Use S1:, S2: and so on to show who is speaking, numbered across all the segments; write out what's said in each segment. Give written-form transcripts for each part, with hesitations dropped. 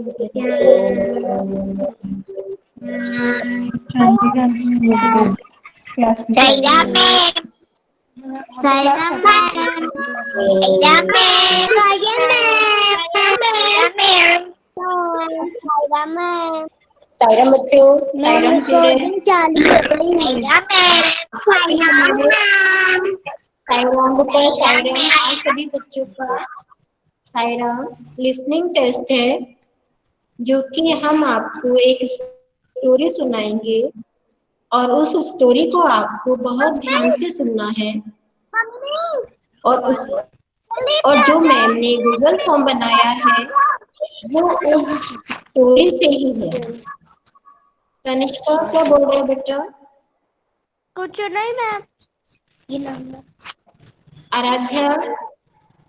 S1: Saira ma'am. Saira ma'am. Saira ma'am. Saira ma'am. Saira ma'am.
S2: सायरम बच्चों, सायरम children,
S1: Saira ma'am.
S2: सायरम बेटा, सायरम आज सभी बच्चों का सायरम लिसनिंग टेस्ट है, जो कि हम आपको एक स्टोरी सुनाएंगे और उस स्टोरी को आपको बहुत ध्यान से सुनना है और जो मैम ने गूगल फॉर्म बनाया है वो उस स्टोरी से ही है। तनिष्का क्या बोल रहे हो बेटा?
S1: कुछ नहीं मैम।
S2: आराध्या,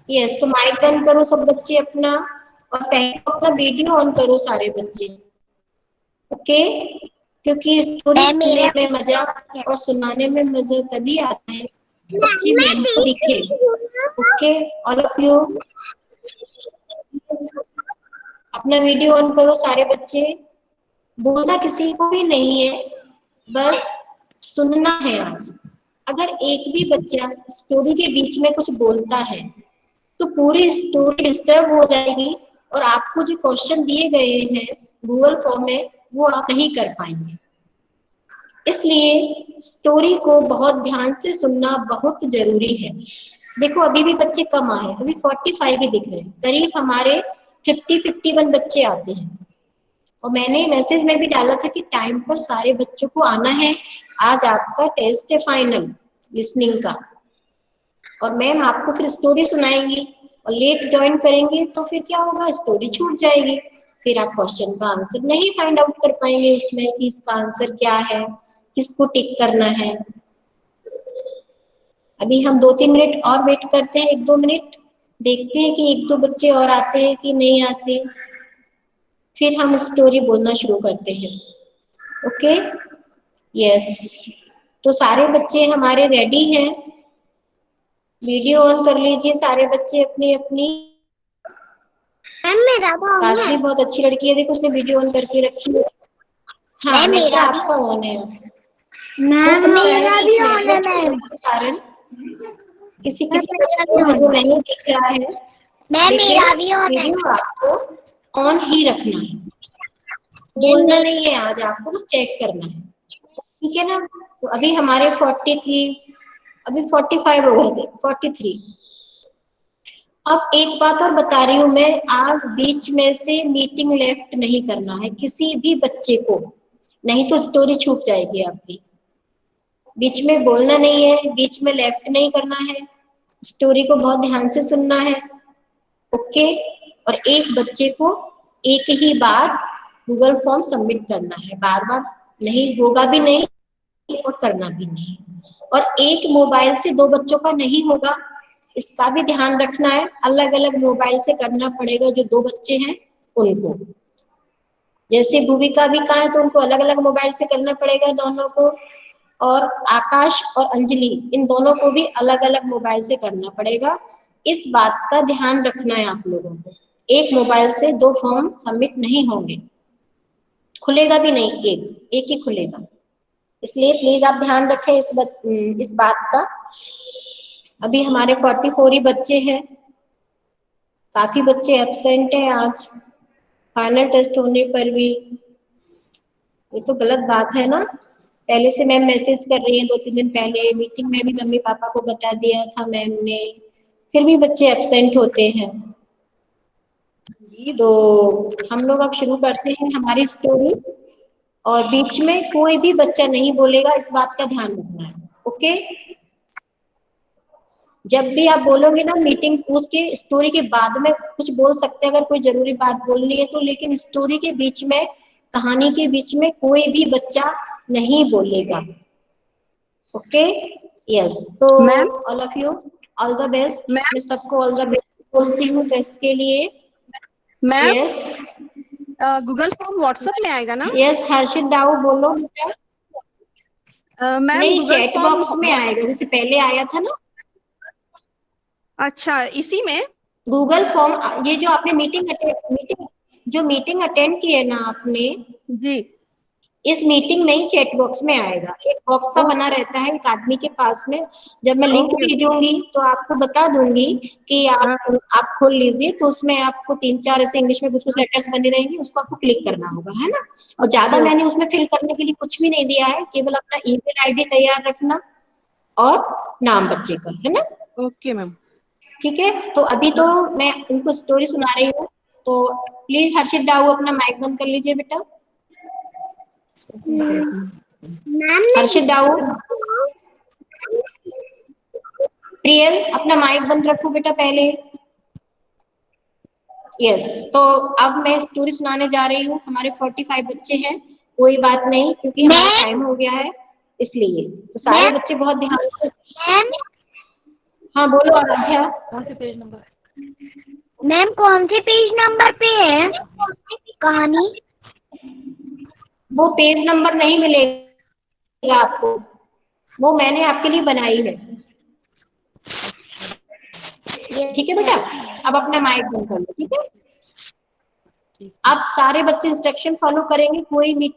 S2: यस, तो माइक बंद करो सब बच्चे अपना, और पहले अपना वीडियो ऑन करो सारे बच्चे, ओके? क्योंकि स्टोरी सुनने में मजा और सुनाने में मजा तभी आता है बच्चे मैम को दिखे, ओके? ऑल ऑफ यू अपना वीडियो ऑन करो सारे बच्चे। बोलना किसी को भी नहीं है, बस सुनना है आज। अगर एक भी बच्चा स्टोरी के बीच में कुछ बोलता है तो पूरी स्टोरी डिस्टर्ब हो जाएगी और आपको जो क्वेश्चन दिए गए हैं गूगल फॉर्म में वो आप नहीं कर पाएंगे। इसलिए स्टोरी को बहुत ध्यान से सुनना बहुत जरूरी है। देखो अभी भी बच्चे कम आए, अभी 45 ही दिख रहे हैं, करीब हमारे 51 बच्चे आते हैं। और मैंने मैसेज में भी डाला था कि टाइम पर सारे बच्चों को आना है, आज आपका टेस्ट है फाइनल लिसनिंग का, और मैम आपको फिर स्टोरी सुनाएंगी। और लेट ज्वाइन करेंगे तो फिर क्या होगा, स्टोरी छूट जाएगी, फिर आप क्वेश्चन का आंसर नहीं फाइंड आउट कर पाएंगे उसमें कि इसका आंसर क्या है, किसको टिक करना है। अभी हम 2-3 मिनट और वेट करते हैं, 1-2 मिनट, देखते हैं कि 1-2 बच्चे और आते हैं कि नहीं आते, फिर हम स्टोरी बोलना शुरू करते हैं, ओके? यस, तो सारे बच्चे हमारे रेडी हैं, वीडियो ऑन कर लीजिए सारे बच्चे अपनी अपनी। काशली बहुत अच्छी लड़की है, देखो उसने वीडियो ऑन करके रखी है। हाँ नेत्रा आपका ऑन है, हो सकता है कुछ नेटवर्क के कारण किसी किसी को वीडियो नहीं दिख रहा है, लेकिन वीडियो आपको ऑन ही रखना है, बोलना नहीं है आज, आपको बस चेक करना है, ठीक है ना? तो अभी हमारे 43, अभी 45 हो गए थे, 43। अब एक बात और बता रही हूँ मैं, आज बीच में से मीटिंग लेफ्ट नहीं करना है किसी भी बच्चे को, नहीं तो स्टोरी छूट जाएगी आपकी। बीच में बोलना नहीं है, बीच में लेफ्ट नहीं करना है, स्टोरी को बहुत ध्यान से सुनना है, ओके? और एक बच्चे को एक ही बार गूगल फॉर्म सबमिट करना है, बार बार नहीं, होगा भी नहीं और करना भी नहीं। और एक मोबाइल से 2 बच्चों का नहीं होगा, इसका भी ध्यान रखना है, अलग अलग मोबाइल से करना पड़ेगा। जो 2 बच्चे हैं उनको, जैसे भूमिका भी कहा है तो उनको अलग अलग मोबाइल से करना पड़ेगा दोनों को, और आकाश और अंजलि इन दोनों को भी अलग अलग मोबाइल से करना पड़ेगा। इस बात का ध्यान रखना है आप लोगों को, एक मोबाइल से 2 फॉर्म सबमिट नहीं होंगे, खुलेगा भी नहीं, एक ही खुलेगा, इसलिए प्लीज आप ध्यान रखें इस बात का। अभी हमारे 44 ही बच्चे हैं, काफी बच्चे एब्सेंट हैं आज फाइनल टेस्ट होने पर भी, ये तो गलत बात है ना। पहले से मैम मैसेज कर रही है, 2-3 दिन पहले मीटिंग में भी मम्मी पापा को बता दिया था मैम ने, फिर भी बच्चे एब्सेंट होते हैं। तो हम लोग अब शुरू करते हैं हमारी स्टोरी, और बीच में कोई भी बच्चा नहीं बोलेगा, इस बात का ध्यान रखना है, ओके? जब भी आप बोलोगे ना मीटिंग, उसके स्टोरी के बाद में कुछ बोल सकते हैं अगर कोई जरूरी बात बोलनी है तो, लेकिन स्टोरी के बीच में, कहानी के बीच में कोई भी बच्चा नहीं बोलेगा, ओके? यस, तो all of you all the best, मैं सबको ऑल द बेस्ट बोलती हूँ टेस्ट के लिए। यस,
S3: गूगल फॉर्म व्हाट्सएप में आएगा ना?
S2: यस, हर्षित दाऊ बोलो बेटा। नहीं, चैट बॉक्स में आएगा, जैसे पहले आया था ना।
S3: अच्छा, इसी में
S2: गूगल फॉर्म, ये जो आपने मीटिंग जो मीटिंग अटेंड की है ना आपने,
S3: जी।
S2: इस मीटिंग में ही चैट बॉक्स में आएगा, एक बॉक्स सा बना रहता है एक आदमी के पास में। जब मैं लिंक
S3: ओके।
S2: भेजूंगी तो आपको बता दूंगी कि
S3: हाँ।
S2: आप खोल लीजिए, तो उसमें आपको 3-4 ऐसे इंग्लिश में कुछ कुछ लेटर्स बने रहेंगे, उसको आपको क्लिक करना होगा, है ना। और ज्यादा मैंने उसमें फिल करने के लिए कुछ भी नहीं दिया है, केवल अपना ईमेल आईडी तैयार रखना और नाम बच्चे का, है ना।
S3: Okay ma'am.
S2: ठीक है, तो अभी तो मैं उनको स्टोरी सुना रही हूँ, तो प्लीज हर्षित डाऊ अपना माइक बंद कर लीजिए बेटा।
S1: मैम
S2: हर्षित डाऊ, प्रियल अपना माइक बंद रखो बेटा पहले। यस, तो अब मैं स्टोरी सुनाने जा रही हूँ। हमारे 45 बच्चे हैं, कोई बात नहीं, क्योंकि हमारा टाइम हो गया है इसलिए। तो सारे बच्चे बहुत ध्यान से।
S1: मैम
S2: हाँ बोलो आराध्या।
S1: मैम कौन से पेज नंबर पे है कहानी?
S2: वो पेज नंबर नहीं मिलेगा आपको, वो मैंने आपके लिए बनाई है। ठीक है बेटा, अब अपना माइक बंद कर लो, ठीक है। अब सारे बच्चे इंस्ट्रक्शन फॉलो करेंगे, कोई भी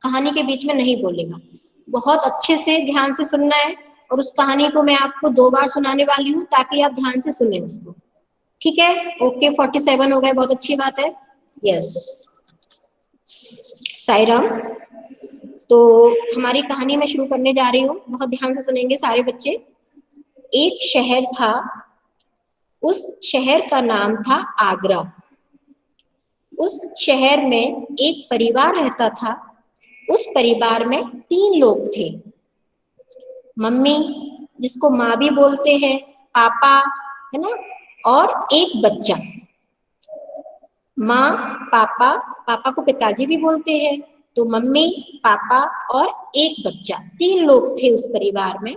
S2: कहानी के बीच में नहीं बोलेगा। बहुत अच्छे से ध्यान से सुनना है, और उस कहानी को मैं आपको 2 बार सुनाने वाली हूँ ताकि आप ध्यान से सुने उसको। ठीक है, ओके 47 हो गए, बहुत अच्छी बात है। यस, साई राम। तो हमारी कहानी मैं शुरू करने जा रही हूँ, बहुत ध्यान से सुनेंगे सारे बच्चे। एक शहर था, उस शहर का नाम था आगरा। उस शहर में एक परिवार रहता था। उस परिवार में 3 लोग थे। मम्मी, जिसको माँ भी बोलते हैं, पापा, है ना, और एक बच्चा। माँ, पापा, पापा को पिताजी भी बोलते हैं, तो मम्मी, पापा और एक बच्चा, 3 लोग थे उस परिवार में।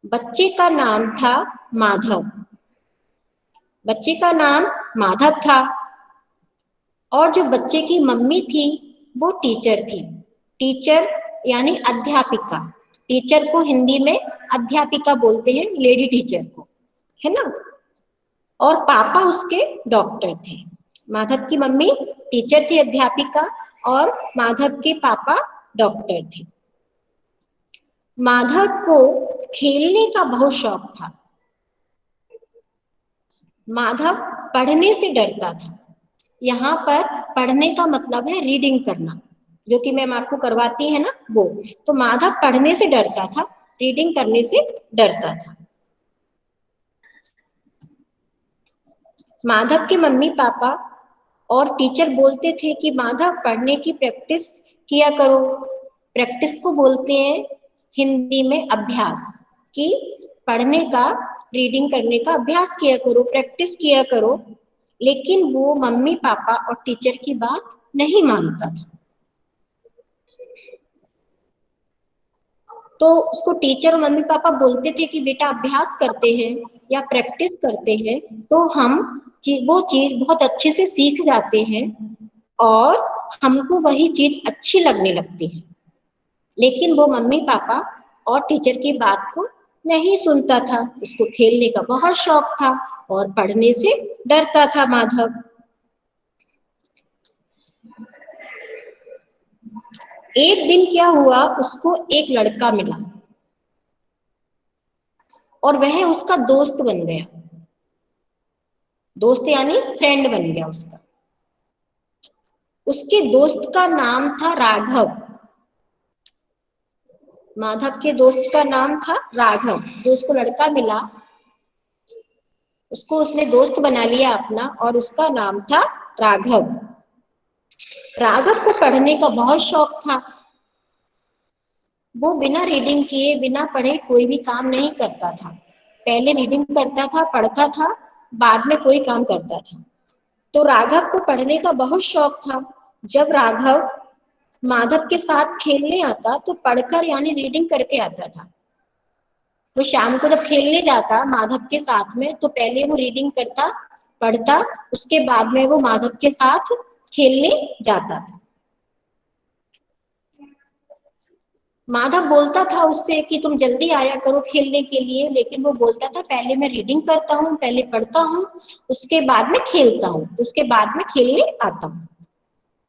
S2: बच्चे का नाम था माधव। बच्चे का नाम माधव था, और जो बच्चे की मम्मी थी वो टीचर थी। टीचर यानी अध्यापिका। टीचर को हिंदी में अध्यापिका बोलते हैं, लेडी टीचर को, है ना। और पापा उसके डॉक्टर थे। माधव की मम्मी टीचर थी, अध्यापिका, और माधव के पापा डॉक्टर थे। माधव को खेलने का बहुत शौक था। माधव पढ़ने से डरता था। यहाँ पर पढ़ने का मतलब है रीडिंग करना, जो कि मैम आपको करवाती है ना वो। तो माधव पढ़ने से डरता था, रीडिंग करने से डरता था। माधव के मम्मी पापा और टीचर बोलते थे कि माधव पढ़ने की प्रैक्टिस किया करो। प्रैक्टिस को बोलते हैं हिंदी में अभ्यास, कि पढ़ने का, रीडिंग करने का अभ्यास किया करो, प्रैक्टिस किया करो। लेकिन वो मम्मी पापा और टीचर की बात नहीं मानता था। तो उसको टीचर और मम्मी पापा बोलते थे कि बेटा अभ्यास करते हैं या प्रैक्टिस करते हैं तो हम वो चीज बहुत अच्छे से सीख जाते हैं, और हमको वही चीज अच्छी लगने लगती है। लेकिन वो मम्मी पापा और टीचर की बात को नहीं सुनता था। उसको खेलने का बहुत शौक था और पढ़ने से डरता था माधव। एक दिन क्या हुआ, उसको एक लड़का मिला और वह उसका दोस्त बन गया। दोस्त यानी फ्रेंड बन गया उसका। उसके दोस्त का नाम था राघव। माधव के दोस्त का नाम था राघव। जो उसको लड़का मिला उसको उसने दोस्त बना लिया अपना, और उसका नाम था राघव। राघव को पढ़ने का बहुत शौक था। वो बिना रीडिंग किए, बिना पढ़े कोई भी काम नहीं करता था। पहले रीडिंग करता था, पढ़ता था, बाद में कोई काम करता था। तो राघव को पढ़ने का बहुत शौक था। जब राघव माधव के साथ खेलने आता तो पढ़कर यानी रीडिंग करके आता था। वो शाम को जब खेलने जाता माधव के साथ में, तो पहले वो रीडिंग करता, पढ़ता, उसके बाद में वो माधव के साथ खेलने जाता था। माधव बोलता था उससे कि तुम जल्दी आया करो खेलने के लिए, लेकिन वो बोलता था पहले मैं रीडिंग करता हूँ, पहले पढ़ता हूँ, उसके बाद में खेलता हूँ, उसके बाद में खेलने आता हूँ।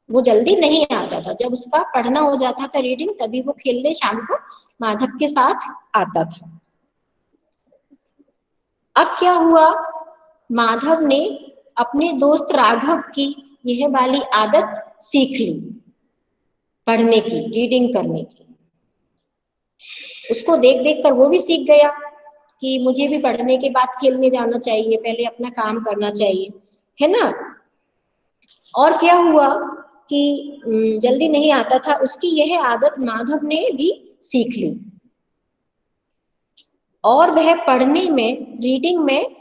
S2: वो जल्दी नहीं आता था, जब उसका पढ़ना हो जाता था रीडिंग, तभी वो खेलने शाम को माधव के साथ आता था। अब क्या हुआ, माधव ने अपने दोस्त राघव की यह वाली आदत सीख ली, पढ़ने की, रीडिंग करने की। उसको देख देख कर वो भी सीख गया कि मुझे भी पढ़ने के बाद खेलने जाना चाहिए, पहले अपना काम करना चाहिए, है ना। और क्या हुआ कि जल्दी नहीं आता था, उसकी यह आदत माधव ने भी सीख ली और वह पढ़ने में, रीडिंग में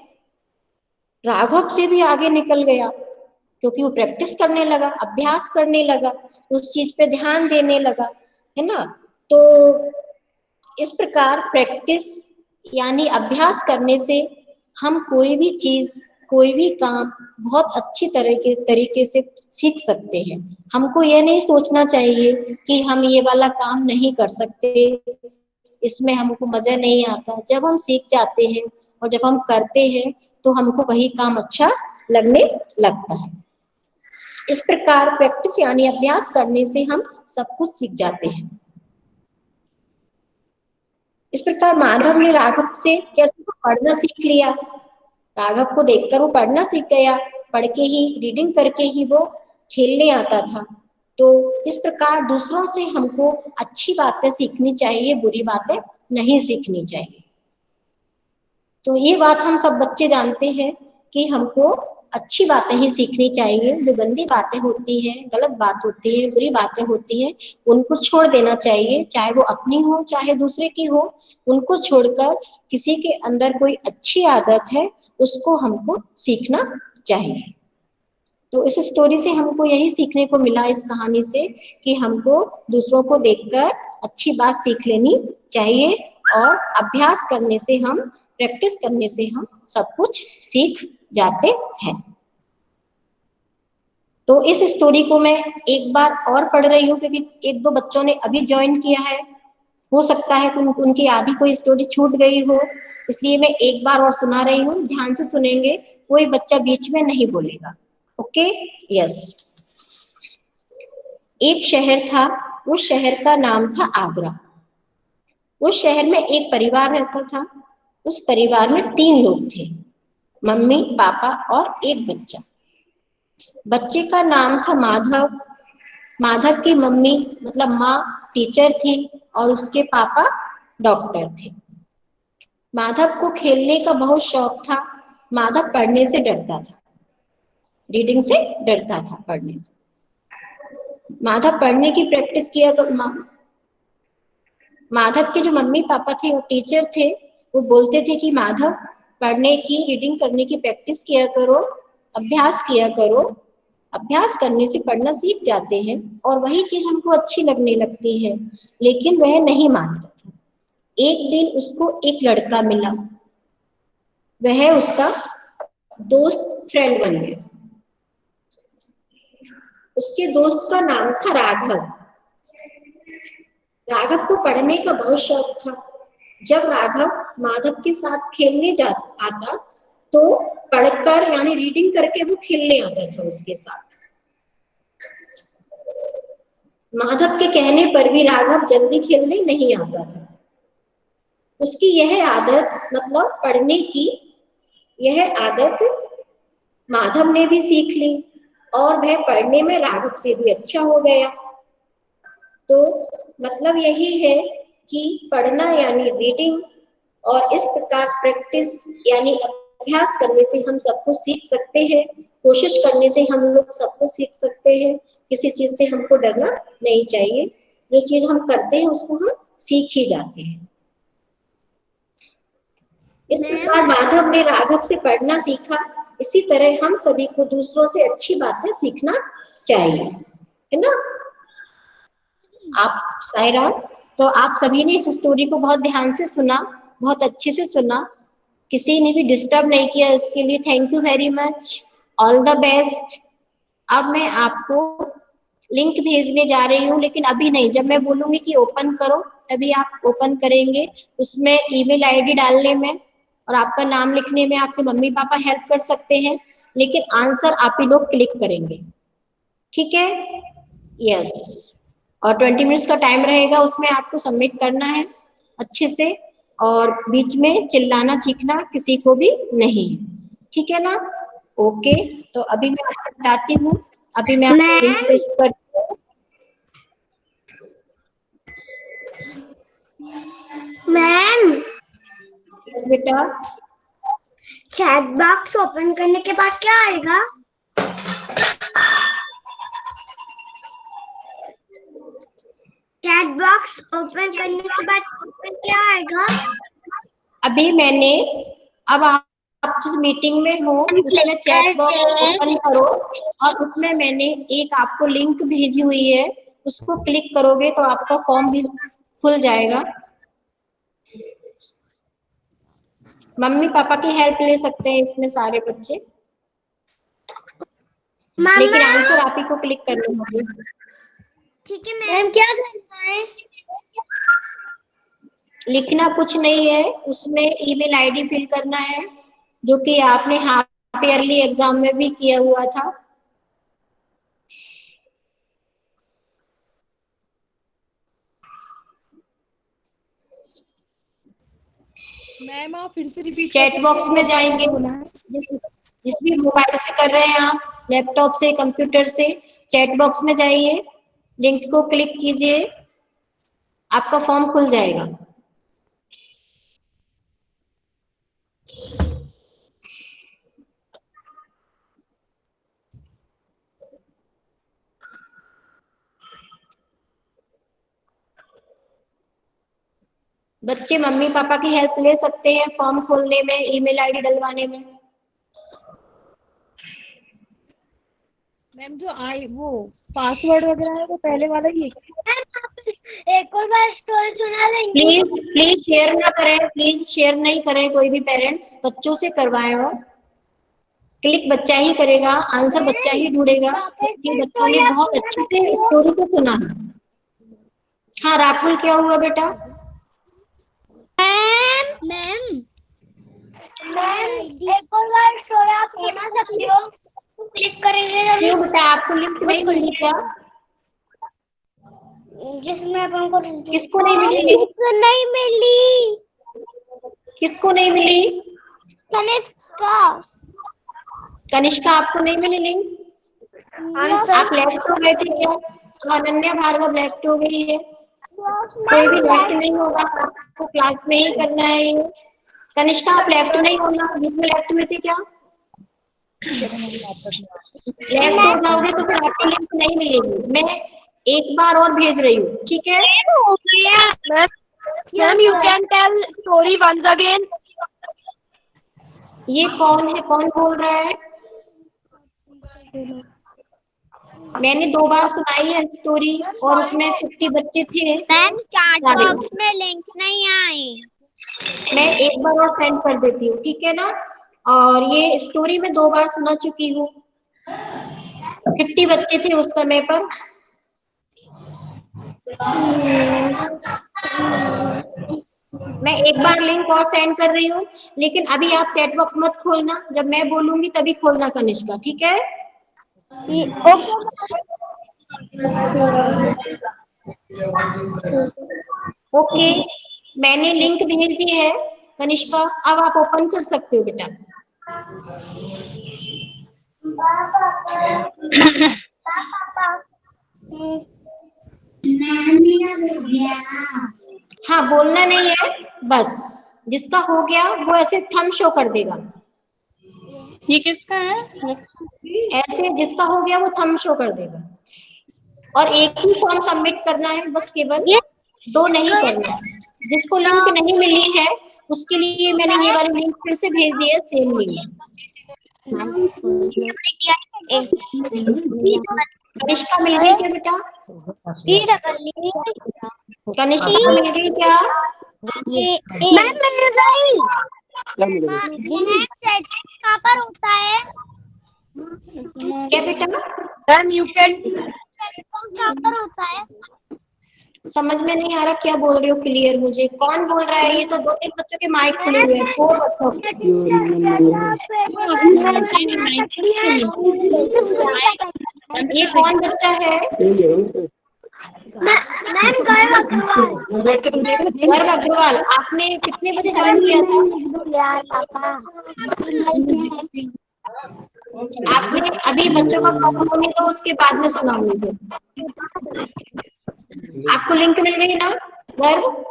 S2: राघव से भी आगे निकल गया, क्योंकि वो प्रैक्टिस करने लगा, अभ्यास करने लगा, उस चीज पे ध्यान देने लगा, है ना। तो इस प्रकार प्रैक्टिस यानी अभ्यास करने से हम कोई भी चीज, कोई भी काम बहुत अच्छी तरीके से सीख सकते हैं। हमको यह नहीं सोचना चाहिए कि हम ये वाला काम नहीं कर सकते, इसमें हमको मजा नहीं आता। जब हम सीख जाते हैं और जब हम करते हैं तो हमको वही काम अच्छा लगने लगता है। इस प्रकार प्रैक्टिस यानी अभ्यास करने से हम सब कुछ सीख जाते हैं। इस प्रकार माधव ने राघव से कैसे पढ़ना सीख लिया, राघव को देखकर वो पढ़ना सीख गया, पढ़ के ही, रीडिंग करके ही वो खेलने आता था। तो इस प्रकार दूसरों से हमको अच्छी बातें सीखनी चाहिए, बुरी बातें नहीं सीखनी चाहिए। तो ये बात हम सब बच्चे जानते हैं कि हमको अच्छी बातें ही सीखनी चाहिए, जो गंदी बातें होती हैं, गलत बात होती है, बुरी बातें होती हैं, उनको छोड़ देना चाहिए, चाहे वो अपनी हो चाहे दूसरे की हो। उनको छोड़कर किसी के अंदर कोई अच्छी आदत है उसको हमको सीखना चाहिए। तो इस स्टोरी से हमको यही सीखने को मिला, इस कहानी से, कि हमको दूसरों को देखकर अच्छी बात सीख लेनी चाहिए और अभ्यास करने से, हम प्रैक्टिस करने से हम सब कुछ सीख जाते हैं। तो इस स्टोरी को मैं एक बार और पढ़ रही हूँ, क्योंकि एक दो बच्चों ने अभी ज्वाइन किया है, हो सकता है उनकी आधी कोई स्टोरी छूट गई हो, इसलिए मैं एक बार और सुना रही हूँ। ध्यान से सुनेंगे, कोई बच्चा बीच में नहीं बोलेगा। Okay, yes. एक शहर था, उस शहर का नाम था आगरा। उस शहर में एक परिवार रहता था। उस परिवार में 3 लोग थे, मम्मी, पापा और एक बच्चा। बच्चे का नाम था माधव। माधव की मम्मी मतलब माँ टीचर थी और उसके पापा डॉक्टर थे। माधव को खेलने का बहुत शौक था। माधव पढ़ने से डरता था, रीडिंग से डरता था, पढ़ने से। माधव पढ़ने की प्रैक्टिस किया तो माधव के जो मम्मी पापा थे वो टीचर थे, वो बोलते थे कि माधव पढ़ने की, रीडिंग करने की प्रैक्टिस किया करो, अभ्यास किया करो। अभ्यास करने से पढ़ना सीख जाते हैं और वही चीज हमको अच्छी लगने लगती है। लेकिन वह नहीं मानता था। एक दिन उसको एक लड़का मिला, वह उसका दोस्त, फ्रेंड बन गया। उसके दोस्त का नाम था राघव। राघव को पढ़ने का बहुत शौक था। जब राघव माधव के साथ खेलने आता तो पढ़कर यानी रीडिंग करके वो खेलने आता था उसके साथ। माधव के कहने पर भी राघव जल्दी खेलने नहीं आता था। उसकी यह आदत मतलब पढ़ने की यह आदत माधव ने भी सीख ली और वह पढ़ने में राघव से भी अच्छा हो गया। तो मतलब यही है कि पढ़ना यानी रीडिंग और इस प्रकार प्रैक्टिस यानी अभ्यास करने से हम सब कुछ सीख सकते हैं। कोशिश करने से हम लोग सब कुछ सीख सकते हैं। किसी चीज से हमको डरना नहीं चाहिए। जो चीज हम करते हैं उसको हम सीख ही जाते हैं। इस प्रकार माधव ने राघव से पढ़ना सीखा। इसी तरह हम सभी को दूसरों से अच्छी बातें सीखना चाहिए, है ना। आप सायरा, तो आप सभी ने इस स्टोरी को बहुत ध्यान से सुना, बहुत अच्छे से सुना, किसी ने भी डिस्टर्ब नहीं किया, इसके लिए thank you very much, all the best. अब मैं आपको लिंक भेजने जा रही हूँ, लेकिन अभी नहीं, जब मैं बोलूंगी कि ओपन करो तभी आप ओपन करेंगे। उसमें ईमेल आईडी डालने में और आपका नाम लिखने में आपके मम्मी पापा हेल्प कर सकते हैं, लेकिन आंसर आप ही लोग क्लिक करेंगे, ठीक है? यस। और 20 मिनट्स का टाइम रहेगा, उसमें आपको सबमिट करना है अच्छे से, और बीच में चिल्लाना चीखना किसी को भी नहीं, ठीक है ना? ओके, तो अभी मैं आपको बताती हूँ। अभी मैं आपको लिंक पेस्ट करती हूँ।
S1: मैम,
S2: यस बेटा।
S1: चैट बॉक्स ओपन करने के बाद क्या आएगा? चैट बॉक्स ओपन करने के बाद क्या आएगा?
S2: अभी मैंने, अब आप जिस मीटिंग में हो उसमें चैट बॉक्स ओपन करो, और उसमें मैंने एक आपको लिंक भेजी हुई है, उसको क्लिक करोगे तो आपका फॉर्म भी खुल जाएगा। मम्मी पापा की हेल्प ले सकते हैं इसमें सारे बच्चे, लेकिन आंसर आप ही को क्लिक करना होगा।
S1: ठीक है मैम, क्या करना है?
S2: लिखना कुछ नहीं है, उसमें ईमेल आईडी फिल करना है, जो कि आपने हाफ ईयरली एग्जाम में भी किया हुआ था।
S3: मैम आप फिर से रिपीट
S2: चैट बॉक्स में जाएंगे, जिस भी मोबाइल से कर रहे हैं आप, लैपटॉप से, कंप्यूटर से, चैट बॉक्स में जाइए, लिंक को क्लिक कीजिए, आपका फॉर्म खुल जाएगा। बच्चे मम्मी पापा की हेल्प ले सकते हैं फॉर्म खोलने में, ईमेल आईडी डलवाने में।
S4: मैम जो आई वो पासवर्ड वगैरह है वो पहले वाला ही है।
S1: एक और बार स्टोरी सुना देंगे?
S2: प्लीज प्लीज शेयर ना करें, प्लीज शेयर नहीं करें, कोई भी पेरेंट्स, बच्चों से करवाएं। हो क्लिक बच्चा ही करेगा, आंसर बच्चा ही ढूंढेगा, क्योंकि बच्चों ने बहुत अच्छे से स्टोरी को सुना है। हाँ राकुल, क्या हुआ बेटा?
S1: मैम, एक और बार स्टोरी आप सुना सकती हो? क्लिक करेंगे
S2: क्यों बेटा, आपको लिंक नहीं मिली क्या?
S1: जिसमें अपन को
S2: किसको नहीं मिली लिंक?
S1: नहीं मिली।
S2: किसको नहीं मिली?
S1: कनिष्का।
S2: कनिष्का, आपको नहीं मिली लिंक? आप लेफ्ट हो गए थे क्या? अनन्या भार्गव लेफ्ट हो गई है। कोई भी लेफ्ट नहीं होगा, आपको क्लास में ही करना है ये। कनिष्का, आप लेफ्ट नहीं होना, बीच में लेफ्ट हुए थे क्या? लेफ्ट हो जाओगे तो फिर आपको लिंक नहीं मिलेगी। मैं एक बार और भेज रही हूँ, ठीक है?
S4: Ma'am you can tell story once again.
S2: ये कौन है, कौन बोल रहा है? मैंने 2 बार सुनाई है स्टोरी, और उसमें 50 बच्चे थे।
S1: मैम चैट बॉक्स में लिंक नहीं आई।
S2: मैं एक बार और सेंड कर देती हूँ, ठीक है ना? और ये स्टोरी मैं 2 बार सुना चुकी हूँ। 50 बच्चे थे उस समय पर। मैं एक बार लिंक और सेंड कर रही हूँ, लेकिन अभी आप चैट बॉक्स मत खोलना, जब मैं बोलूंगी तभी खोलना कनिष्का, ठीक है? ओके, मैंने लिंक भेज दी है कनिष्का, अब आप ओपन कर सकते हो बेटा। हाँ बोलना नहीं है बस, जिसका हो गया वो ऐसे थंब शो कर देगा।
S4: ये किसका है?
S2: ऐसे जिसका हो गया वो थंब शो कर देगा, और एक ही फॉर्म सबमिट करना है बस, केवल 2 नहीं करना है। जिसको लिंक नहीं मिली है उसके लिए मैंने ये वाली लिंक फिर से भेज दी है, सेम लिंक। कनिष्का मिल गई क्या बेटा? कनिष्का मिल गई क्या?
S1: मैम मिल गई। कहाँ पर होता है?
S2: क्या बेटा?
S4: मैम यू कैन
S1: कहाँ पर होता है?
S2: समझ में नहीं आ रहा क्या बोल रही हो क्लियर मुझे। कौन बोल रहा है? ये तो 2-3 बच्चों के माइक खुले हुए हैं। 4 बच्चों के। ये कौन बच्चा है? गर्व अग्रवाल। आपने कितने बजे ज्वाइन किया था? आपने अभी बच्चों का प्रॉब्लम होने तो उसके बाद में सुनाऊंगी। आपको लिंक मिल गई ना गर्व?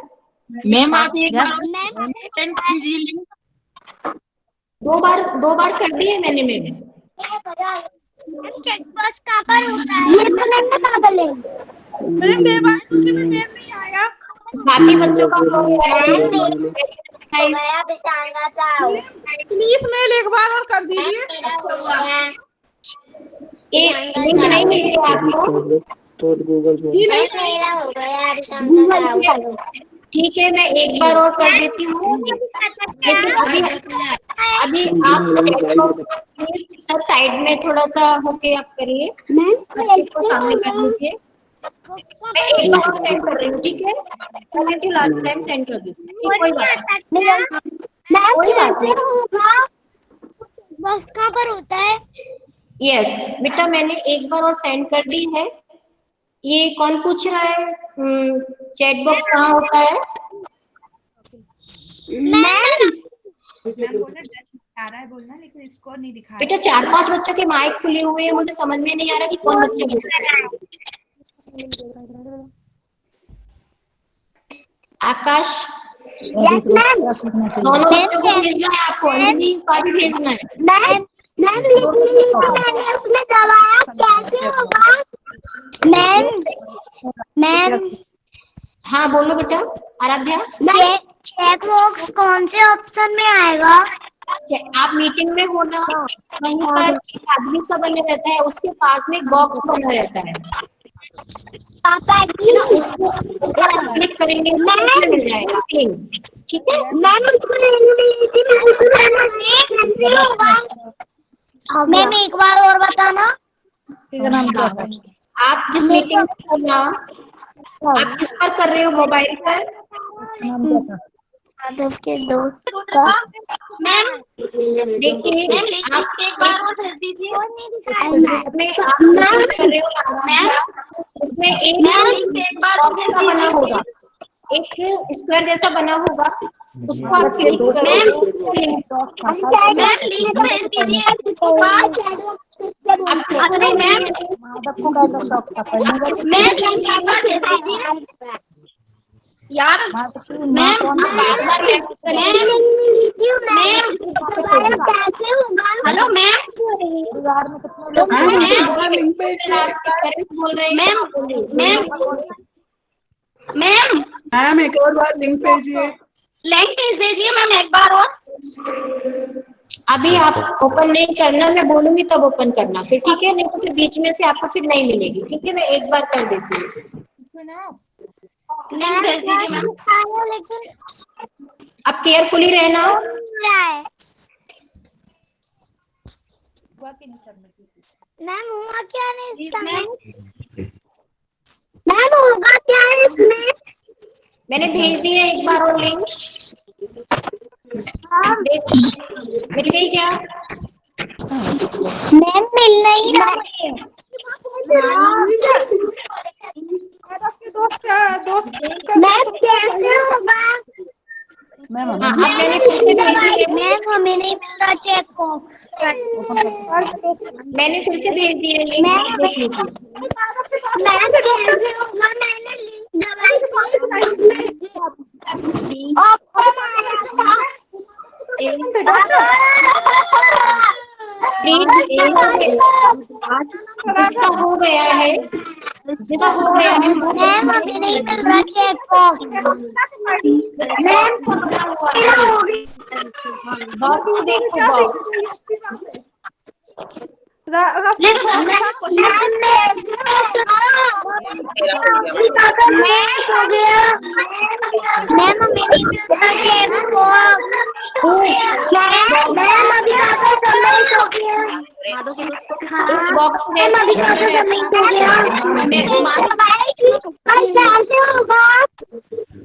S3: मैम आप एक बार सेंड कीजिए लिंक।
S2: दो बार कर दिए मैंने मैम।
S1: चेकबॉक्स कहाँ पर होता है? ये तो मैंने कहाँ पर ले?
S3: मैम देवांशी में मेल नहीं आया।
S2: बाकी बच्चों का हो गया है।
S1: गया विशाल का जाओ।
S3: प्लीज मेल एक बार और कर दीजिए।
S2: एक लिंक नहीं मिल रही आपको?
S3: जी नहीं
S1: मेरा हो गया विशाल का जाओ।
S2: ठीक है, मैं एक बार और कर देती हूँ। लेकिन अभी आप chat box please sir side में थोड़ा सा होके आप करिए। को सामने कर लीजिए। मैं एक बार और सेंड कर रही हूँ, ठीक है? कर देती हूँ, लास्ट टाइम सेंड कर देती हूँ। कोई बात नहीं। कोई बात नहीं।
S1: कहाँ पर होता है?
S2: यस बेटा, मैंने एक बार और सेंड कर दी है। ये कौन पूछ रहा है चैट बॉक्स कहाँ होता है?
S5: आ रहा है बोलना, लेकिन स्कोर नहीं दिखा
S2: बेटा 4-5 बच्चों के माइक खुले हुए हैं, मुझे समझ में नहीं आ रहा कि कौन बच्चा बोल रहा है। आकाश, दोनों बच्चों को भेजना है आपको। अंजलि का भी भेजना है।
S1: मैंने उसमें दबाया कैसे होगा? मैम
S2: हाँ बोलो बेटा आराध्या।
S1: चेक बॉक्स कौन से ऑप्शन में आएगा?
S2: आप मीटिंग में हो ना, वहीं पर एक आदमी सा बने रहता है, उसके पास में एक बॉक्स बना रहता है।
S1: पापा जी
S2: उसको क्लिक करेंगे तो उसमें मिल जाएगा लिंक, ठीक है?
S1: मैम एक बार और बताना।
S2: आप जिस मीटिंग में हो ना, आप किस पर कर रहे हो? मोबाइल पर?
S1: के दोस्त का
S2: देखिए आप जिसमें आप कर रहे हो उसमें एक बॉक्स सा बना होगा, एक स्क्वायर जैसा बना होगा, उसको आप क्लिक करोगे। आप किसको नहीं
S1: यार कैसे होगा? हेलो मैम
S3: लिंक पे
S2: बोल रहे हैं।
S3: मैम एक और बार लिंक भेजिए।
S1: लिंक भेज दीजिए मैम एक बार और।
S2: अभी आप ओपन नहीं करना, मैं बोलूंगी तब ओपन करना फिर, ठीक है? नहीं तो फिर बीच में से आपको फिर नहीं मिलेगी, ठीक है? मैं एक बार कर देती हूँ।
S1: लेकिन
S2: अब केयरफुली रहना।
S1: मैम हुआ क्या नहीं इसमें? मैम होगा क्या है इसमें?
S2: मैंने भेज दी है एक बार और लिंक। मिल गई क्या?
S1: मैम मिल नहीं रहा है। मैम कैसे होगा?
S2: हाँ, अब मैंने फिर से भेज दी है।
S1: मैम हमें नहीं मिल रहा चेक बॉक्स।
S2: मैंने फिर से भेज दी है लिंक, आप देख लीजिए।
S1: मैम कैसे होगा? मैंने लिंक दबाई
S2: प्लीज जिसका हो गया है
S1: मैम हमें नहीं मिल रहा चेक बॉक्स।
S2: बॉक्स देखो,
S1: मैम हमें नहीं मिल रहा चेक बॉक्स। मैम अभी
S2: बॉक्स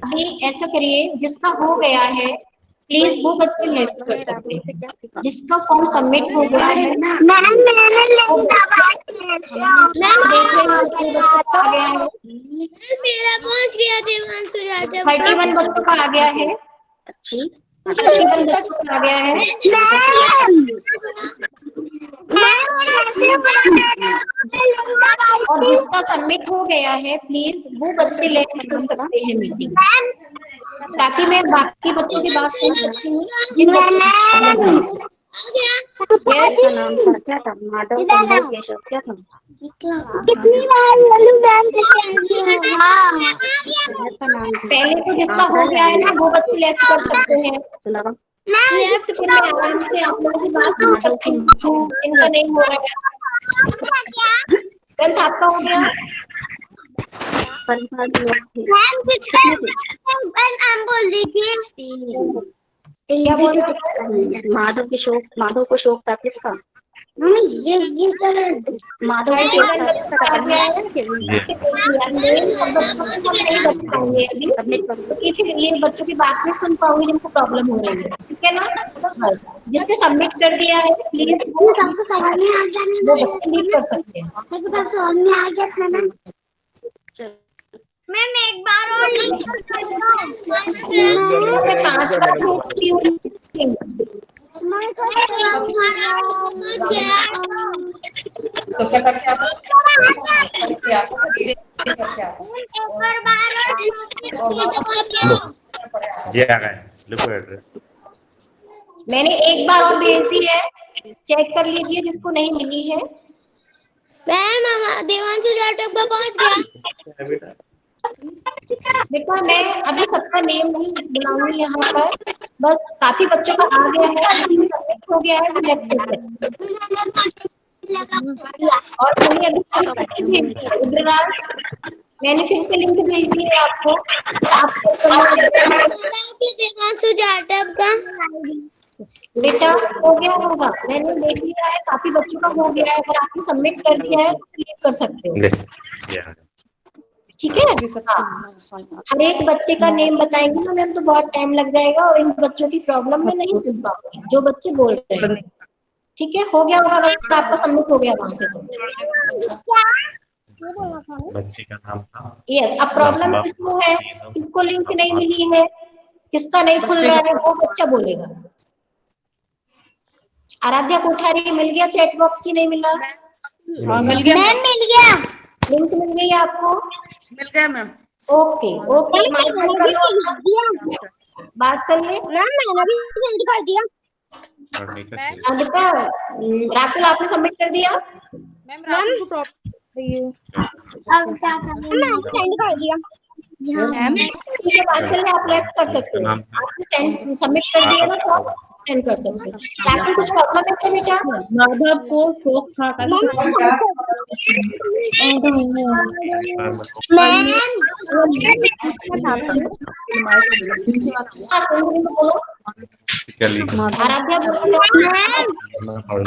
S2: अभी ऐसा करिए, जिसका हो गया है प्लीज वो बच्चे लेफ्ट कर सकते हैं। जिसका फॉर्म सबमिट हो गया है
S1: मेरा पहुंच गया देवांशु यादव
S2: 31 बच्चों का आ गया है। 31 बच्चों का आ गया है। और जिसका सबमिट हो गया है प्लीज वो बच्चे लेफ्ट कर सकते हैं मीटिंग, ताकि मैं बाकी बच्चों की बात सुन सकती हूँ।
S1: कितनी बार बोलूं मैम से
S2: पहले तो जिसका हो गया है ना वो बच्चे लेफ्ट कर सकते हैं। लेफ्ट फिर मैं आराम से आप लोगों की बात सुन सकती हूँ। इनका नहीं हो रहा है। आपका हो गया?
S1: मैम कुछ नाम बोल दीजिए।
S2: क्या बोल रहे हो?
S4: माधव को शौक था किसका?
S1: ये
S4: माधव
S2: ये बच्चों की बात नहीं सुन पाऊंगी जिनको प्रॉब्लम हो रही है, ठीक है ना? बस जिसने सबमिट कर दिया है प्लीज वो बच्चे लीव कर सकते हैं।
S1: मैम एक बार और
S2: मैं 5 बार भेजती हूँ।
S3: तो क्या करके आप
S2: मैंने एक बार और भेज दी है, चेक कर लीजिए जिसको नहीं मिली है।
S1: मैम देवांशु यादव का पहुंच गया।
S2: बेटा मैं अभी सबका नेम नहीं बुलाऊंगी यहाँ पर, बस काफी बच्चों का आ गया है, सबमिट हो गया है तो लेफ्ट कर सकते हैं। और मैंने अभी फिर से भेज दी है रुद्रराज, मैंने फिर से लिंक भेज दी है आपको।
S1: देवांशु यादव का
S2: बेटा हो गया होगा, मैंने देख लिया है, काफी बच्चों का हो गया है। अगर आपने सबमिट कर दिया है तो क्लिक कर सकते हो, ठीक है? हर एक बच्चे का नेम बताएंगे ना मैम तो बहुत टाइम लग जाएगा और इन बच्चों की प्रॉब्लम में नहीं सुन पाऊंगी जो बच्चे बोल रहे हैं, ठीक है? हो गया होगा अगर आपका सबमिट हो गया वहां से तो।
S6: बच्चे का नाम था।
S2: यस, अब प्रॉब्लम किसको है, किसको लिंक नहीं मिली है, किसका नहीं खुल रहा है, वो बच्चा बोलेगा। आराध्या कोठारी मिल गया चैट बॉक्स की? नहीं मिला?
S3: मिल गया
S1: मैम मिल गया।
S2: लिंक मिल गई आपको?
S3: मिल गया मैम।
S2: ओके ओके, माइक बंद कर लो, बात सुन ले।
S1: मैम मैंने भी सेंड कर दिया।
S2: बेटा राकुल आपने सबमिट कर दिया?
S4: मैम राहुल को प्रॉब्लम
S1: अब क्या करना, मैंने सेंड कर दिया।
S2: ठीक है, बात सुन ले, आप लेफ्ट कर सकते हो। आपने सेंड सबमिट कर दिया ना तो आप सेंड कर सकते हो। राकुल कुछ प्रॉब्लम है क्या बेटा?
S4: माधव को शौक था
S1: मैम
S2: बोलो। आराध्या बोलो।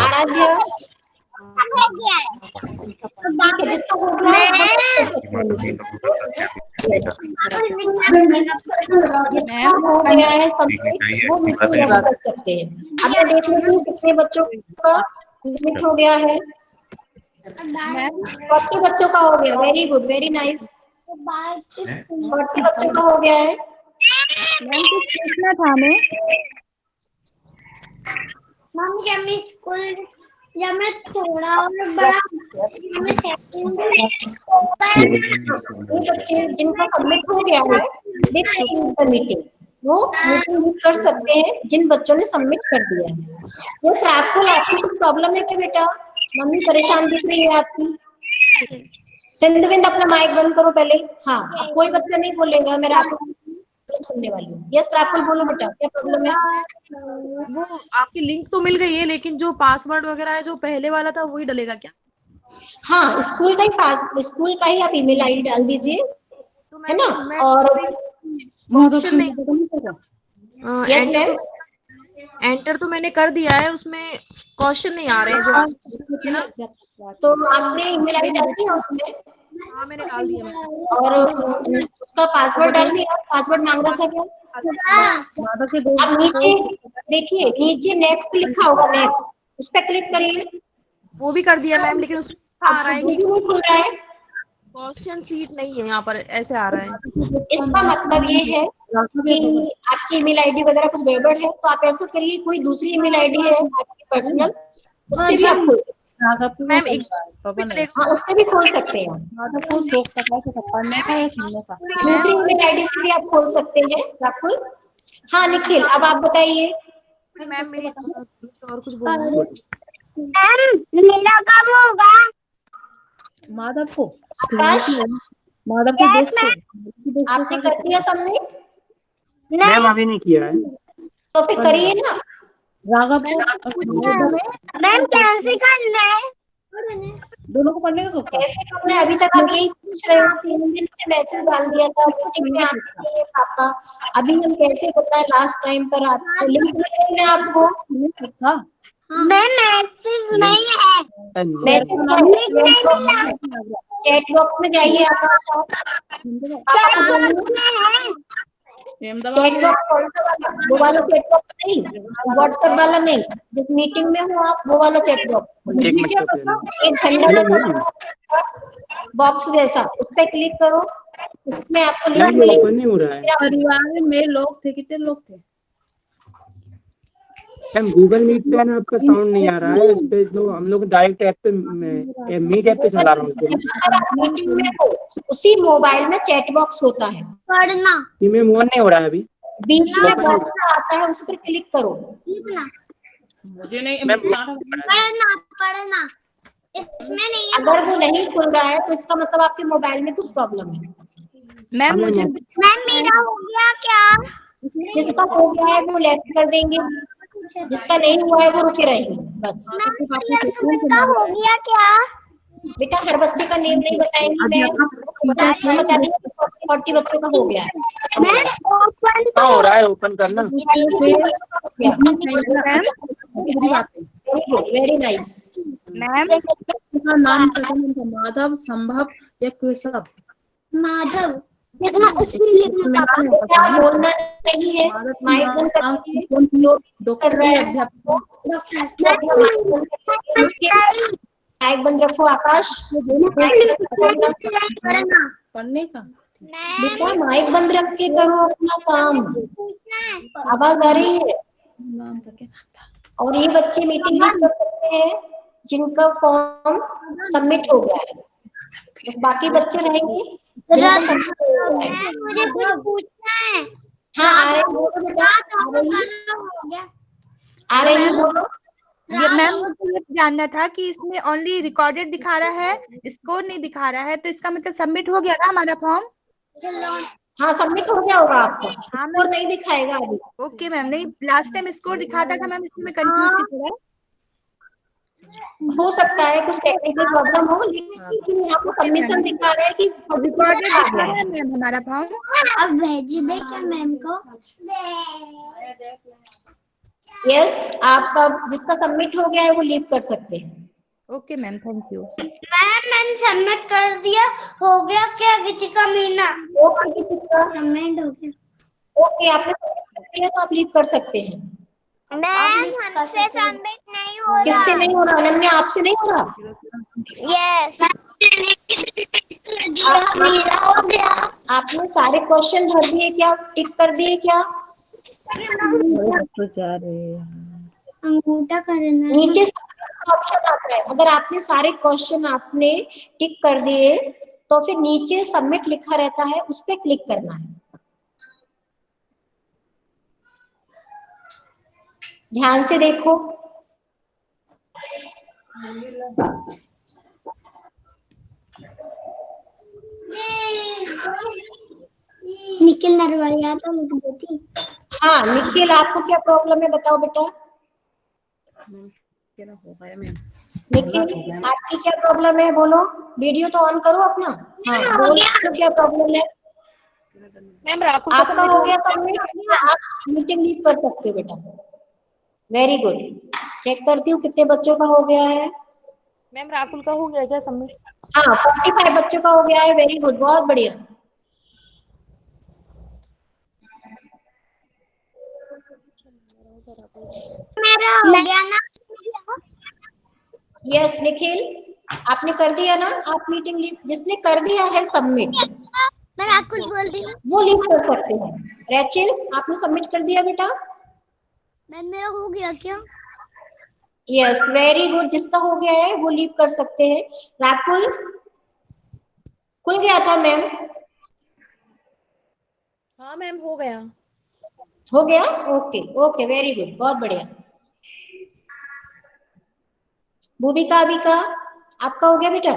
S2: आराध्या जिसका हो गया है सबमिट वो नीचे कर सकते हैं। अब मैं देख लेती हूँ कितने बच्चों का सबमिट हो गया है। 40 बच्चों का हो गया, वेरी गुड, वेरी नाइस। 40 बच्चों का हो गया है।
S4: मैम कुछ पूछना था हमें।
S1: मम्मी जब मैं स्कूल जब मैं थोड़ा और बड़ा
S2: बच्चे जिनका सबमिट हो गया है मीटिंग वो मीटिंग कर सकते हैं जिन बच्चों ने सबमिट कर दिया है। ये राकुल आपकी कुछ प्रॉब्लम है क्या बेटा? मम्मी परेशान दिख रही है आपकी। चंद्रबिंद अपना माइक बंद करो पहले। हाँ, अब कोई बच्चा नहीं बोलेगा, मैं राकुल सुनने वाली हूँ। यस राकुल बोलो बेटा, क्या प्रॉब्लम है?
S4: वो आपकी लिंक तो मिल गई है लेकिन जो पासवर्ड वगैरह है जो पहले वाला था वही डलेगा क्या?
S2: हाँ, स्कूल का ही आप ईमेल आईडी डाल दीजिए, है ना? और
S4: क्वेश्चन नहीं,
S2: यस मैम,
S4: एंटर तो मैंने कर दिया है, उसमें क्वेश्चन नहीं आ रहे हैं जो
S2: तो आपने ईमेल आईडी डाल दिया उसमें
S4: हाँ मैंने डाल दिया मैम।
S2: और उसका पासवर्ड डाल दिया? पासवर्ड मांग रहा था क्या?
S7: माधव के दोस्त
S2: अब नीचे देखिए, नीचे नेक्स्ट लिखा होगा, नेक्स्ट, उस पर क्लिक करिए।
S4: वो भी कर दिया मैम, लेकिन उसमें आ रहा है
S2: वो
S4: कि
S2: भी नहीं खुल रहा है।
S4: क्वेश्चन सीट नहीं है, यहाँ पर ऐसे आ रहा है।
S2: इसका मतलब ये है कि आपकी ईमेल आईडी वगैरह कुछ गड़बड़ है, तो आप ऐसा करिए, कोई दूसरी ईमेल आईडी है आपकी पर्सनल, उससे भी आप खोल सकते
S4: मैम एक
S2: हैं। हाँ, उससे भी खोल सकते हैं।
S7: पढ़ने का या सुनने का?
S2: दूसरी ईमेल आईडी से भी आप खोल सकते हैं राहुल। हाँ निखिल, अब आप बताइए।
S4: मैम मेरी और कुछ बोलना
S1: मेरा कब होगा?
S7: माधव को,
S2: आकाश,
S7: माधव के दोस्त को
S2: आपने कर दिया सबमिट?
S6: मैम अभी नहीं किया है।
S2: तो फिर करिए ना।
S7: राघव को,
S1: मैम कैसे करना है?
S7: दोनों को पढ़ने का सोचता है।
S2: कैसे तुमने अभी तक आप यही पूछ रहे हो? 3 दिन से मैसेज डाल दिया था, मीटिंग में आने के लिए पापा। अभी हम कैसे बताएं? लास्ट टाइम पर आपको लिंक मिलेगा आपको।
S7: हाँ,
S1: मैम मैसेज नहीं है।
S2: चैट बॉक्स में जाइए आकाश आप। चैट बॉक्स कौन सा वाला? वो वाला चैट बॉक्स नहीं, व्हाट्सएप वाला नहीं, जिस मीटिंग में हो आप, वो वाला चैट बॉक्स।
S6: एक मिनट
S2: एक घंटा बॉक्स जैसा, उस पर क्लिक करो, उसमें आपको लिंक
S6: ओपन
S2: मिलेगी।
S6: नहीं हो रहा है।
S7: परिवार में लोग थे, कितने लोग थे?
S6: मैम गूगल मीट पे ना आपका साउंड नहीं आ रहा है। इस पे जो हम लोग डायरेक्ट ऐप पे, मीट ऐप पे चला रहा हूँ।
S2: मीटिंग में हो, उसी मोबाइल में चैट बॉक्स होता है।
S1: पढ़ना
S6: में ऑन नहीं हो रहा है अभी।
S2: बीच में बॉक्स आता है, उस पर क्लिक करो।
S1: लिखना,
S7: मुझे नहीं,
S1: पढ़ना पढ़ना, इसमें नहीं है।
S2: अगर वो नहीं खुल रहा है तो इसका मतलब आपके मोबाइल में कुछ प्रॉब्लम है।
S4: मैम मुझे
S1: मैम मेरा हो गया क्या?
S2: जिसका हो गया है वो लेफ्ट कर देंगे, जिसका नहीं हुआ है वो रुके रहेंगे बस।
S1: का हो गया क्या?
S2: बेटा हर बच्चे का नेम नहीं बताएंगी मैं, बता दी 40 बच्चों का हो गया है।
S1: मैम ओपन
S6: हाँ हो रहा है, ओपन करना।
S2: Very nice.
S4: मैम
S7: का नाम था माधव, संभव या केशव?
S1: माधव लिखना, उसमें लिखना पापा।
S2: क्या बोलना नहीं है, माइक बंद कर दीजिए। जो भी कर रहा है माइक बंद रखो। आकाश
S7: पढ़ने का
S2: बेटा माइक बंद रख के करो अपना काम, आवाज आ रही है।
S7: नाम का क्या नाम था?
S2: और ये बच्चे मीटिंग भी कर सकते हैं जिनका फॉर्म सबमिट हो गया है, बस बाकी बच्चे रहेंगे जिनका सबमिट हो गया है।
S1: मुझे कुछ पूछना है।
S2: हाँ आ रही है, बोलो बेटा,
S1: हो गया।
S2: आ रही है बोलो।
S5: ये मैम मुझे ये जानना था कि इसमें ओनली रिकॉर्डेड दिखा रहा है, स्कोर नहीं दिखा रहा है, तो इसका मतलब सबमिट हो गया ना हमारा फॉर्म?
S2: हाँ सबमिट हो गया होगा आपका, स्कोर नहीं दिखाएगा अभी।
S5: ओके मैम, नहीं लास्ट टाइम स्कोर दिखाता था मैम, इसमें कंफ्यूज थी थोड़ा।
S2: हो सकता है कुछ टेक्निकल प्रॉब्लम हो, लेकिन यहाँ पर सबमिशन दिखा रहा है कि
S5: रिकॉर्डेड दिखा रहा है मैम हमारा फॉर्म।
S1: अब भेज दे क्या मैम को?
S2: यस, आपका जिसका सबमिट हो गया है वो लीव कर सकते हैं।
S5: Okay ma'am, thank you.
S1: Ma'am मैंने सबमिट कर दिया, हो गया क्या गीतिका मीना?
S2: ओके गीतिका,
S1: सबमिट हो गया।
S2: ओके आपने सबमिट कर दिया तो आप लीव कर सकते हैं।
S1: मैम हमसे सबमिट नहीं हो रहा।
S2: किससे नहीं हो रहा? अनन्या आपसे नहीं हो रहा?
S1: यस मेरा हो गया।
S2: आपने सारे क्वेश्चन भर दिए क्या? टिक कर दिए क्या?
S7: तो जा रहे हैं।
S1: अंगूठा करना।
S2: नीचे ऑप्शन आता है, अगर आपने सारे क्वेश्चन आपने टिक कर दिए तो फिर नीचे सबमिट लिखा रहता है, उस पर क्लिक करना है। ध्यान से देखो।
S1: निखिल नरवरिया तो लिख देती।
S2: हाँ निखिल, आपको क्या प्रॉब्लम है बताओ बेटा। निखिल आपकी क्या प्रॉब्लम है बोलो, वीडियो तो ऑन करो अपना। हाँ बोलो क्या प्रॉब्लम है।
S4: मैम
S2: आपका हो गया सबमिट, आप मीटिंग लीव कर सकते हो बेटा। वेरी गुड, चेक करती हूँ कितने बच्चों का हो गया है।
S4: मैम राहुल का हो गया क्या सबमिट?
S2: हाँ 45 बच्चों का हो गया है, वेरी गुड, बहुत बढ़िया।
S1: मेरा हो गया ना।
S2: यस निखिल, आपने कर दिया ना, आप मीटिंग लीव जिसने कर दिया है सबमिट
S1: मैं राकुल बोल रही हूँ।
S2: वो लीव कर सकते हैं। रैचिल आपने सबमिट कर दिया बेटा?
S1: मैम मेरा हो गया क्या?
S2: यस वेरी गुड, जिसका हो गया है वो लीव कर सकते हैं। राकुल खुल गया था मैम?
S4: हाँ मैम हो गया।
S2: हो गया, ओके ओके वेरी गुड, बहुत बढ़िया। भूमिका अबिका आपका हो गया बेटा?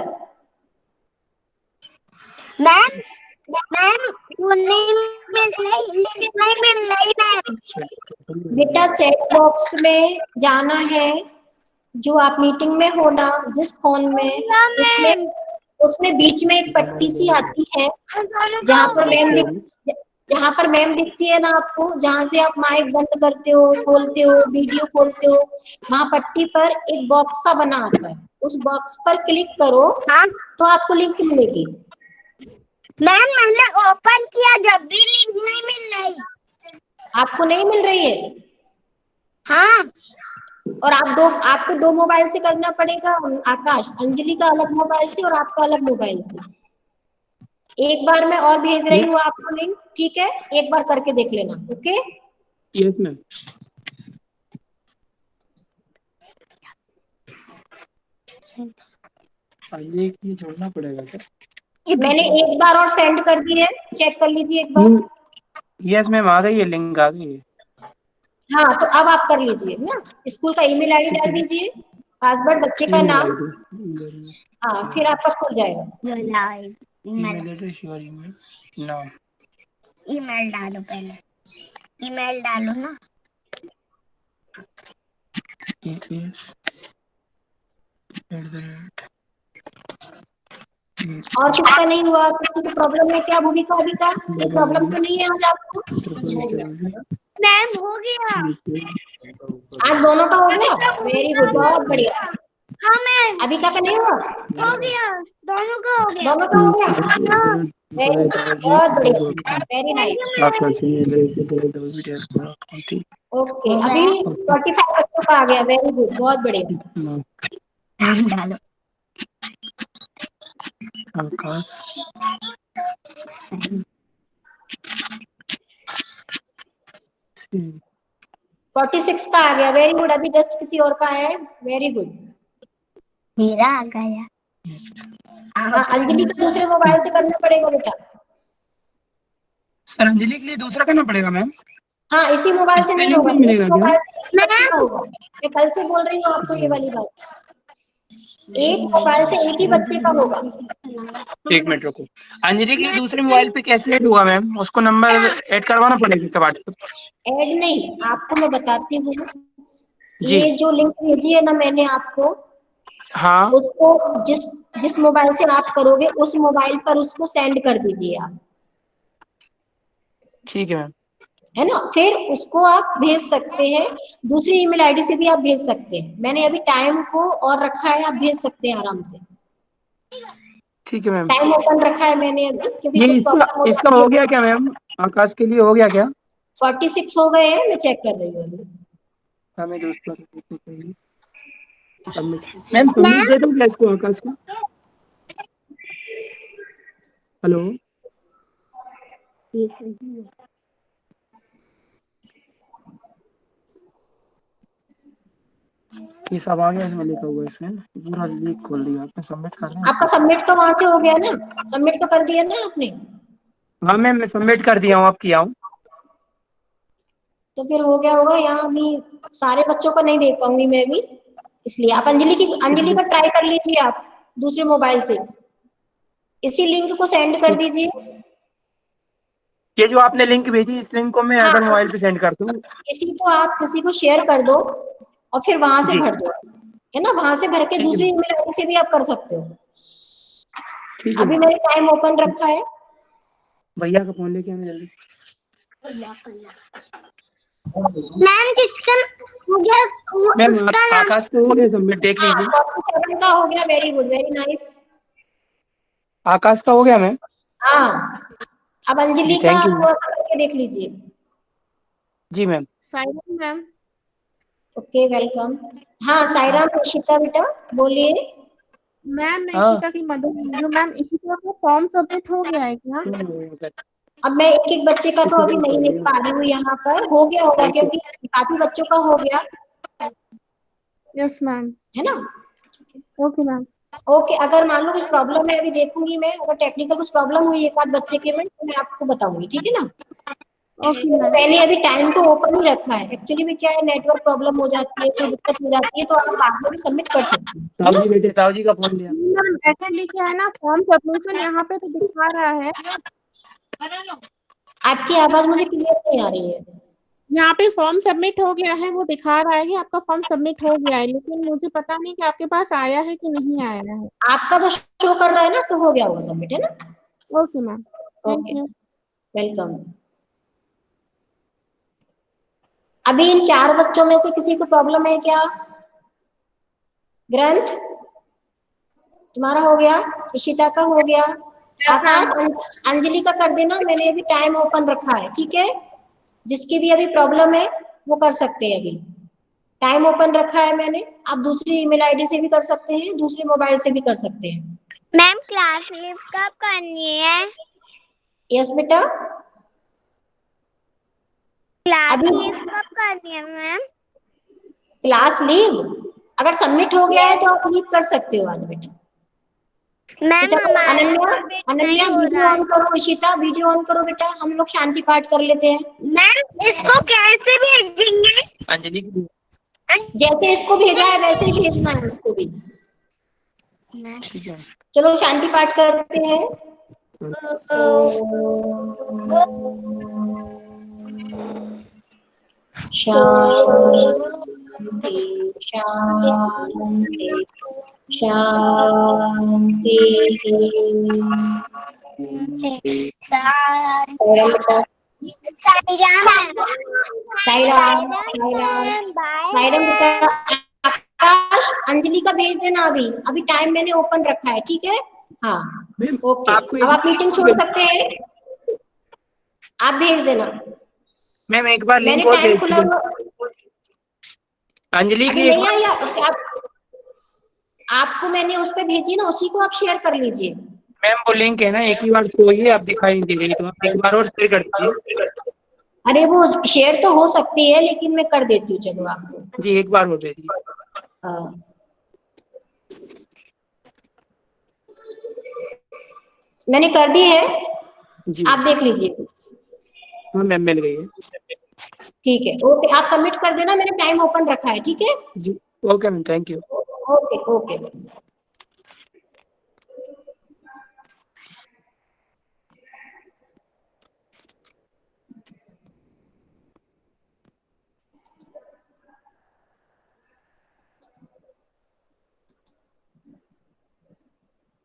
S1: मैम मैम वो नहीं मिल रही, लिंक नहीं मिल रही मैम।
S2: बेटा चैट बॉक्स में जाना है, जो आप मीटिंग में हो ना जिस फोन में, उसमें उसमें बीच में एक पट्टी सी आती है जहाँ पर मैम जहाँ पर मैम दिखती है ना आपको, जहाँ से आप माइक बंद करते हो, खोलते हो, वीडियो खोलते हो, वहाँ पट्टी पर एक बॉक्स सा बना आता है, उस बॉक्स पर क्लिक करो तो आपको लिंक मिलेगी।
S1: मैम मैंने ओपन किया जब भी लिंक नहीं मिल रही।
S2: आपको नहीं मिल रही है?
S1: हाँ
S2: और आपको दो मोबाइल से करना पड़ेगा आकाश, अंजलि का अलग मोबाइल से और आपका अलग मोबाइल से। एक बार मैं और भेज रही हूँ आपको लिंक, ठीक है, एक बार करके देख लेना, ओके?
S6: Yes ma'am. ये जोड़ना पड़ेगा क्या?
S2: मैंने एक बार और सेंड कर दी है, चेक कर लीजिए एक बार।
S6: यस मैम आ गई है, लिंक आ गई है।
S2: हाँ तो अब आप कर लीजिए ना, स्कूल का ईमेल आईडी डाल दीजिए, पासवर्ड, बच्चे का
S6: ईमेल
S2: नाम,
S6: आईडी,
S2: हाँ फिर आपका खुल जाएगा।
S6: ईमेल एड्रेस, योर ईमेल नाम,
S1: ईमेल डालो, पहले ईमेल डालो ना।
S2: और किसका नहीं हुआ? किसी को प्रॉब्लम है क्या? भूमिका अबिका कोई प्रॉब्लम तो नहीं है आज आपको?
S1: मैम हो गया।
S2: आज दोनों का हो गया, वेरी गुड, बहुत बढ़िया।
S1: हाँ मैम
S2: अबिका का नहीं हुआ?
S1: हो गया, दोनों का हो गया।
S2: दोनों का हो गया, वेरी गुड, बहुत बढ़िया, वेरी नाइस। ओके अभी 45 बच्चों का आ गया, वेरी गुड, बहुत बढ़िया।
S1: डालो।
S6: आकाश
S2: 46 का आ गया, वेरी गुड। अभी जस्ट किसी और का है, वेरी गुड।
S1: मेरा आ गया।
S2: हाँ अंजलि को दूसरे मोबाइल से करना पड़ेगा बेटा।
S6: सर अंजलि के लिए दूसरा करना पड़ेगा मैम?
S2: हाँ इसी मोबाइल से नहीं
S6: लिंक
S2: होगा,
S6: नहीं मिलेगा
S2: एक
S6: क्या?
S2: मोबाइल से एक बच्चे का होगा। मैं कल से बोल रही हूँ आपको ये वाली बात, एक मोबाइल से एक ही बच्चे का होगा।
S6: एक मिनट रुको, अंजलि के दूसरे मोबाइल पे कैसे ऐड हुआ मैम? उसको नंबर ऐड करवाना पड़ेगा क्या व्हाट्सएप?
S2: ऐड नहीं, आपको मैं बताती हूँ,
S6: जी
S2: ये जो लिंक भेजी है ना मैंने आपको,
S6: हाँ
S2: उसको जिस जिस मोबाइल से आप करोगे उस मोबाइल पर उसको सेंड कर दीजिए आप,
S6: ठीक है मैम।
S2: है ना? फिर उसको आप भेज सकते हैं, दूसरी ईमेल आईडी से भी आप भेज सकते हैं। मैंने अभी टाइम को और रखा है, आप भेज सकते हैं आराम से,
S6: ठीक है मैम।
S2: टाइम ओपन रखा है मैंने अभी, क्योंकि
S6: ये
S2: कुछ
S6: इसका
S2: प्रॉब्लम हो
S6: इसका
S2: जाती
S6: हो
S2: है।
S6: गया क्या मैम? आकाश के लिए हो गया क्या?
S2: 46 हो गए हैं, मैं चेक कर रही हूँ अभी।
S6: हमें दूसरा सबमिट, मैम सबमिट दे दूं क्या इसको आकाश को? हेलो ये सब आ गया, इसमें लिखा हुआ है, इसमें पूरा लिंक खोल दिया आपने, सबमिट करना है।
S2: आपका सबमिट तो वहां से हो गया ना, सबमिट तो कर दिया ना आपने?
S6: हाँ मैम मैं सबमिट कर दिया हूँ, अब किया हूँ।
S2: तो फिर हो गया होगा। यहाँ अभी सारे बच्चों को नहीं देख पाऊंगी मैं भी, इसलिए आप अंजलि का ट्राई कर लीजिए आप दूसरे मोबाइल से, इसी लिंक को सेंड कर दीजिए।
S6: ये जो आपने लिंक भेजी, इस लिंक को मैं
S2: हाँ
S6: अदर मोबाइल पे सेंड कर दूँ?
S2: किसी को शेयर कर दो और फिर वहां से
S6: जी
S2: भर दो, है ना? वहां से भर के
S6: ठीक है
S2: दूसरी ईमेल आईडी से भी आप कर सकते हो।
S6: ठीक है
S2: अभी
S6: मैम।
S2: मैंने टाइम ओपन रखा है।
S6: भैया का फोन लेके आना जल्दी।
S1: मैम जिसका हो गया
S6: मैम
S1: उसका नाम
S6: आकाश का हो गया सबमिट, देख लीजिए।
S2: 47 का हो गया, वेरी गुड, वेरी नाइस।
S6: आकाश का हो गया मैम।
S2: हाँ, अब अंजलि
S6: जी
S2: का
S6: थैंक
S2: आप
S6: यू।
S2: थोड़ा सा करके देख लीजिए।
S6: जी मैम।
S5: साइरन मैम।
S2: Okay, welcome. हाँ, सायराम निशिता बेटा बोलिए।
S5: मैम मैं
S6: हाँ।
S5: इशिता की मदर बोल रही हूँ। मैम इशिता का फॉर्म सबमिट हो गया है क्या?
S2: अब मैं एक एक बच्चे का तो अभी नहीं देख पा रही हूँ, यहाँ पर हो गया होगा क्योंकि काफी बच्चों का हो गया
S5: यस मैम।
S2: है ना।
S5: Okay ma'am.
S2: ओके, अगर मान लो कुछ प्रॉब्लम है, अभी देखूंगी मैं, अगर टेक्निकल कुछ प्रॉब्लम हुई एक आध बच्चे के में तो मैं आपको बताऊंगी, ठीक है ना।
S5: Okay ma'am.
S2: मैंने अभी टाइम तो ओपन ही रखा है, एक्चुअली में क्या है, नेटवर्क प्रॉब्लम हो जाती है, कोई दिक्कत हो जाती है तो आप बाद में भी सबमिट कर सकते हैं, है
S6: ताऊ
S2: ना।
S6: जी बेटे, ताऊ जी का फोन लिया।
S5: मैम एक्चुअली क्या है ना, फॉर्म सबमिशन यहाँ पे तो दिखा रहा है,
S2: आपकी आवाज मुझे क्लियर नहीं आ रही है।
S5: यहाँ पे फॉर्म सबमिट हो गया है, वो दिखा रहा है कि आपका फॉर्म सबमिट हो गया है, लेकिन मुझे पता नहीं कि आपके पास आया है कि नहीं आया है।
S2: आपका तो शो कर रहा है ना, तो हो गया होगा सबमिट, है ना।
S5: Okay ma'am, thank
S2: okay,
S5: you.
S2: Welcome. अभी इन 4 बच्चों में से किसी को प्रॉब्लम है क्या? ग्रंथ तुम्हारा हो गया, इशिता का हो गया, आकाश अंजलि का कर देना, मैंने अभी टाइम ओपन रखा है, ठीक है। जिसकी भी अभी प्रॉब्लम है वो कर सकते हैं, अभी टाइम ओपन रखा है मैंने। आप दूसरी ईमेल आईडी से भी कर सकते हैं, दूसरे मोबाइल से भी कर सकते हैं।
S1: मैम क्लास लीव कब करनी है?
S2: यस बेटा,
S1: क्लास
S2: अभी
S1: लीव कब करनी है मैम?
S2: क्लास लीव अगर सबमिट हो गया है तो आप लीव कर सकते हो आज बेटा। तो
S1: मैम
S2: चलो
S1: हमारा
S2: अनन्या,
S1: सबमिट
S2: अनन्या
S1: नहीं हो
S2: वीडियो
S1: रहा
S2: ऑन
S1: है।
S2: करो, इशिता वीडियो ऑन करो बेटा, हम लोग शांति पाठ कर लेते हैं।
S1: मैम इसको कैसे भेजेंगे?
S6: अंजलि की।
S2: जैसे इसको भेजा है वैसे ही भेजना है उसको भी।
S6: ठीक है।
S2: चलो शांति पाठ करते हैं। शांति शांति शांति। साईराम साईराम साईराम बेटा। आकाश अंजलि का भेज देना, अभी अभी टाइम मैंने ओपन रखा है, ठीक है। हाँ
S6: मैम
S2: ओके,
S6: आपको
S2: अब आप मीटिंग छोड़ सकते हैं, आप भेज देना।
S6: मैम एक बार
S2: मैंने
S6: लिंक और
S2: टाइम
S6: भेज
S2: खुला
S6: दीजिए।
S2: हुआ
S6: अंजलि
S2: अभी
S6: की एक
S2: नहीं आया, आपको मैंने उस पर भेजी ना, उसी को आप शेयर कर लीजिए।
S6: मैम वो लिंक है ना, एक ही बार खोइए, आप दिखाई नहीं दे रही, तो आप एक बार और शेयर कर दीजिए।
S2: अरे वो शेयर तो हो सकती है, लेकिन मैं कर देती हूँ, चलो आपको।
S6: जी एक बार हो भेजिए।
S2: मैंने कर दी है,
S6: जी
S2: आप देख लीजिए।
S6: हाँ मैम मिल गई है।
S2: ठीक है, ओके, आप सबमिट कर देना, मैंने टाइम ओपन रखा है, ठीक है।
S6: जी okay ma'am, thank you.
S2: Okay okay.